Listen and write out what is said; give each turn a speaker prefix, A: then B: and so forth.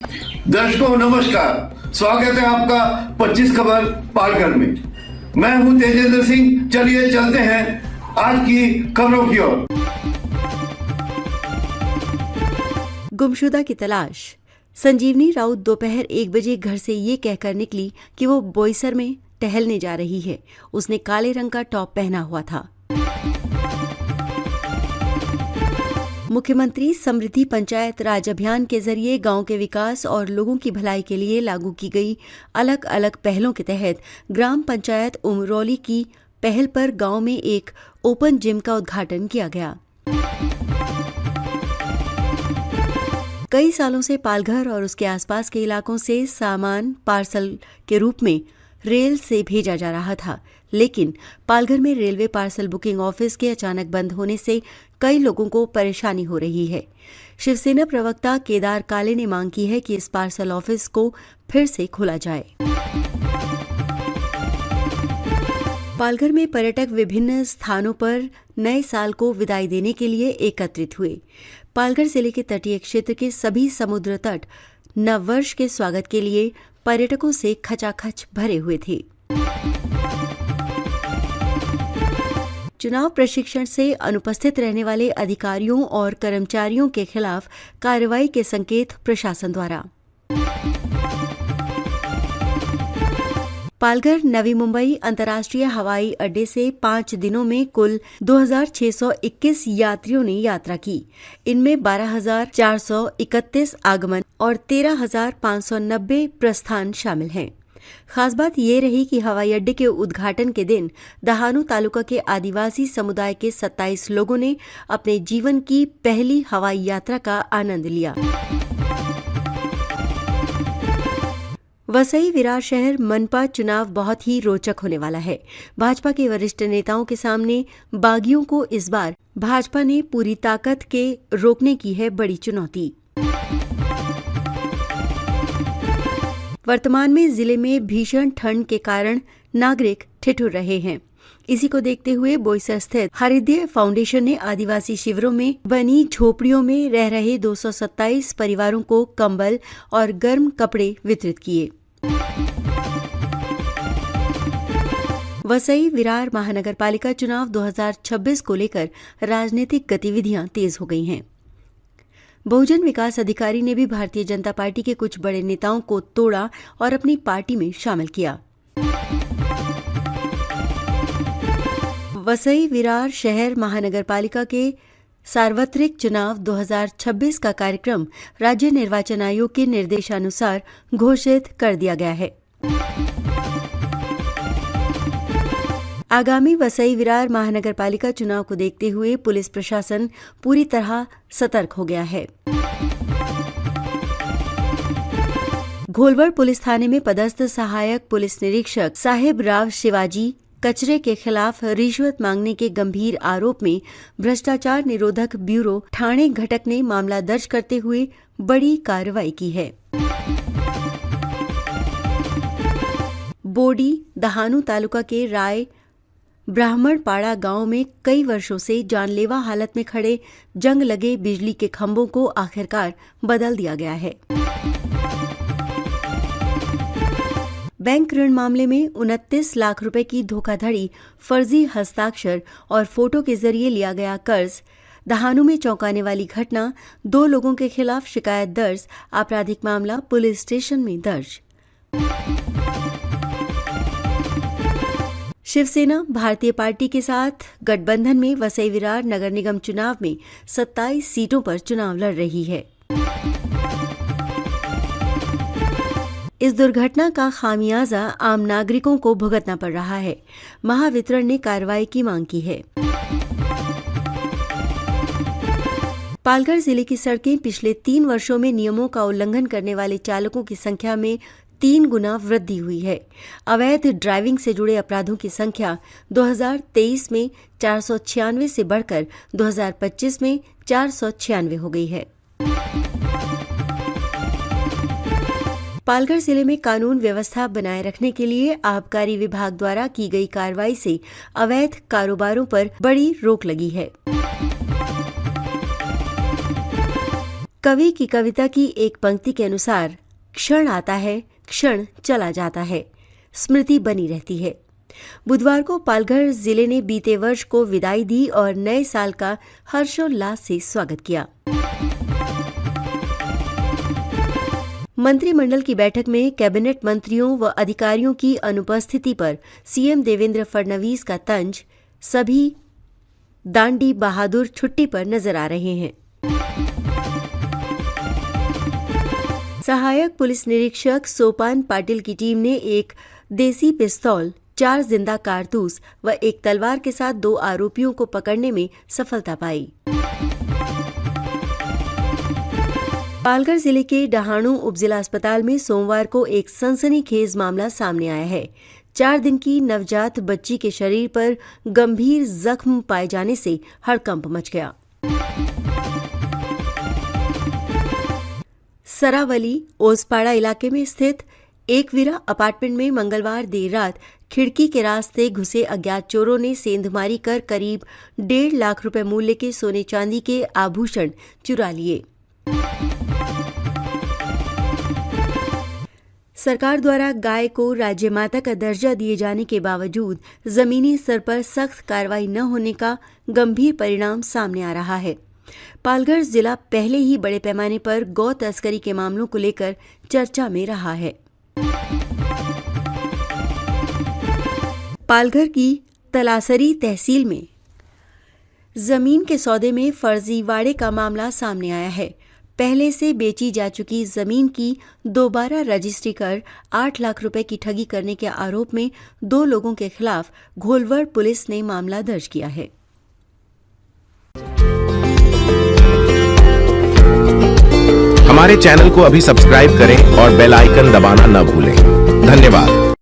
A: दर्शकों नमस्कार, स्वागत है आपका 25 खबर पालघर में। मैं हूं तेजेंद्र सिंह। चलिए चलते हैं आज की खबरों की ओर।
B: गुमशुदा की तलाश। संजीवनी राउत दोपहर 1 बजे घर से ये कहकर निकली कि वो बोईसर में टहलने जा रही है। उसने काले रंग का टॉप पहना हुआ था। मुख्यमंत्री समृद्धि पंचायत राज अभियान के जरिए गांव के विकास और लोगों की भलाई के लिए लागू की गई अलग अलग पहलों के तहत ग्राम पंचायत उमरौली की पहल पर गांव में एक ओपन जिम का उद्घाटन किया गया। कई सालों से पालघर और उसके आसपास के इलाकों से सामान पार्सल के रूप में रेल से भेजा जा रहा था, लेकिन पालघर में रेलवे पार्सल बुकिंग ऑफिस के अचानक बंद होने से कई लोगों को परेशानी हो रही है। शिवसेना प्रवक्ता केदार काले ने मांग की है कि इस पार्सल ऑफिस को फिर से खोला जाए। पालघर में पर्यटक विभिन्न स्थानों पर नए साल को विदाई देने के लिए एकत्रित हुए। पालघर जिले के तटीय क्षेत्र के सभी समुद्र तट नववर्ष के स्वागत के लिए पर्यटकों से खचाखच भरे हुए थे। चुनाव प्रशिक्षण से अनुपस्थित रहने वाले अधिकारियों और कर्मचारियों के खिलाफ कार्रवाई के संकेत प्रशासन द्वारा। पालघर नवी मुंबई अंतर्राष्ट्रीय हवाई अड्डे से 5 दिनों में कुल 2621 यात्रियों ने यात्रा की। इनमें 12,431 आगमन और 13,590 प्रस्थान शामिल हैं। खास बात ये रही कि हवाई अड्डे के उद्घाटन के दिन दहानू तालुका के आदिवासी समुदाय के 27 लोगों ने अपने जीवन की पहली हवाई यात्रा का आनंद लिया। वसई विरार शहर मनपा चुनाव बहुत ही रोचक होने वाला है। भाजपा के वरिष्ठ नेताओं के सामने बागियों को इस बार भाजपा ने पूरी ताकत के रोकने की है बड़ी चुनौती। वर्तमान में जिले में भीषण ठंड के कारण नागरिक ठिठुर रहे हैं। इसी को देखते हुए बोईसर स्थित हरिद्य फाउंडेशन ने आदिवासी शिविरों में बनी झोपड़ियों में रह रहे 227 परिवारों को कंबल और गर्म कपड़े वितरित किए। वसई विरार महानगर पालिका चुनाव 2026 को लेकर राजनीतिक गतिविधियां तेज हो गई हैं। बहुजन विकास अधिकारी ने भी भारतीय जनता पार्टी के कुछ बड़े नेताओं को तोड़ा और अपनी पार्टी में शामिल किया। वसई विरार शहर महानगर पालिका के सार्वत्रिक चुनाव 2026 का कार्यक्रम राज्य निर्वाचन आयोग के निर्देशानुसार घोषित कर दिया गया है। आगामी वसई विरार महानगर पालिका चुनाव को देखते हुए पुलिस प्रशासन पूरी तरह सतर्क हो गया है। घोलवड़ पुलिस थाने में पदस्थ सहायक पुलिस निरीक्षक साहिब राव शिवाजी कचरे के खिलाफ रिश्वत मांगने के गंभीर आरोप में भ्रष्टाचार निरोधक ब्यूरो ठाणे घटक ने मामला दर्ज करते हुए बड़ी कार्रवाई की है। बोडी दहानू तालुका के राय ब्राह्मणपाड़ा गांव में कई वर्षों से जानलेवा हालत में खड़े जंग लगे बिजली के खंभों को आखिरकार बदल दिया गया है। बैंक ऋण मामले में 29 लाख रुपए की धोखाधड़ी, फर्जी हस्ताक्षर और फोटो के जरिए लिया गया कर्ज। दहानू में चौंकाने वाली घटना, 2 लोगों के खिलाफ शिकायत दर्ज, आपराधिक मामला पुलिस स्टेशन में दर्ज। शिवसेना भारतीय पार्टी के साथ गठबंधन में वसई विरार नगर निगम चुनाव में 27 सीटों पर चुनाव लड़ रही है। इस दुर्घटना का खामियाजा आम नागरिकों को भुगतना पड़ रहा है। महावितरण ने कार्रवाई की मांग की है। पालघर जिले की सड़कें पिछले 3 वर्षों में नियमों का उल्लंघन करने वाले चालकों की संख्या में 3 गुना वृद्धि हुई है। अवैध ड्राइविंग से जुड़े अपराधों की संख्या 2023 में 496 से बढ़कर 2025 में 496 हो गई है। पालघर जिले में कानून व्यवस्था बनाए रखने के लिए आबकारी विभाग द्वारा की गई कार्रवाई से अवैध कारोबारों पर बड़ी रोक लगी है। कवि की कविता की एक पंक्ति के अनुसार क्षण आता है, क्षण चला जाता है, स्मृति बनी रहती है। बुधवार को पालघर जिले ने बीते वर्ष को विदाई दी और नए साल का हर्षोल्लास से स्वागत किया। मंत्रिमंडल की बैठक में कैबिनेट मंत्रियों व अधिकारियों की अनुपस्थिति पर सीएम देवेंद्र फडणवीस का तंज, सभी दांडी बहादुर छुट्टी पर नजर आ रहे हैं। सहायक पुलिस निरीक्षक सोपान पाटिल की टीम ने एक देसी पिस्तौल, 4 जिंदा कारतूस व एक तलवार के साथ 2 आरोपियों को पकड़ने में सफलता पाई। पालघर जिले के डहाणू उपजिला अस्पताल में सोमवार को एक सनसनीखेज मामला सामने आया है। 4 दिन की नवजात बच्ची के शरीर पर गंभीर जख्म पाए जाने से हड़कंप मच गया। सरावली ओसपाड़ा इलाके में स्थित एकवीरा अपार्टमेंट में मंगलवार देर रात खिड़की के रास्ते घुसे अज्ञात चोरों ने सेंधमारी कर करीब 1.5 लाख रुपए मूल्य के सोने चांदी के आभूषण चुरा लिए। सरकार द्वारा गाय को राज्य माता का दर्जा दिए जाने के बावजूद जमीनी स्तर पर सख्त कार्रवाई न होने का गंभीर परिणाम सामने आ रहा है। पालघर जिला पहले ही बड़े पैमाने पर गौ तस्करी के मामलों को लेकर चर्चा में रहा है। पालघर की तलासरी तहसील में जमीन के सौदे में फर्जीवाड़े का मामला सामने आया है। पहले से बेची जा चुकी जमीन की दोबारा रजिस्ट्री कर 8 लाख रुपए की ठगी करने के आरोप में 2 लोगों के खिलाफ घोलवड़ पुलिस ने मामला दर्ज किया है।
C: हमारे चैनल को अभी सब्सक्राइब करें और बेल आइकन दबाना न भूलें। धन्यवाद।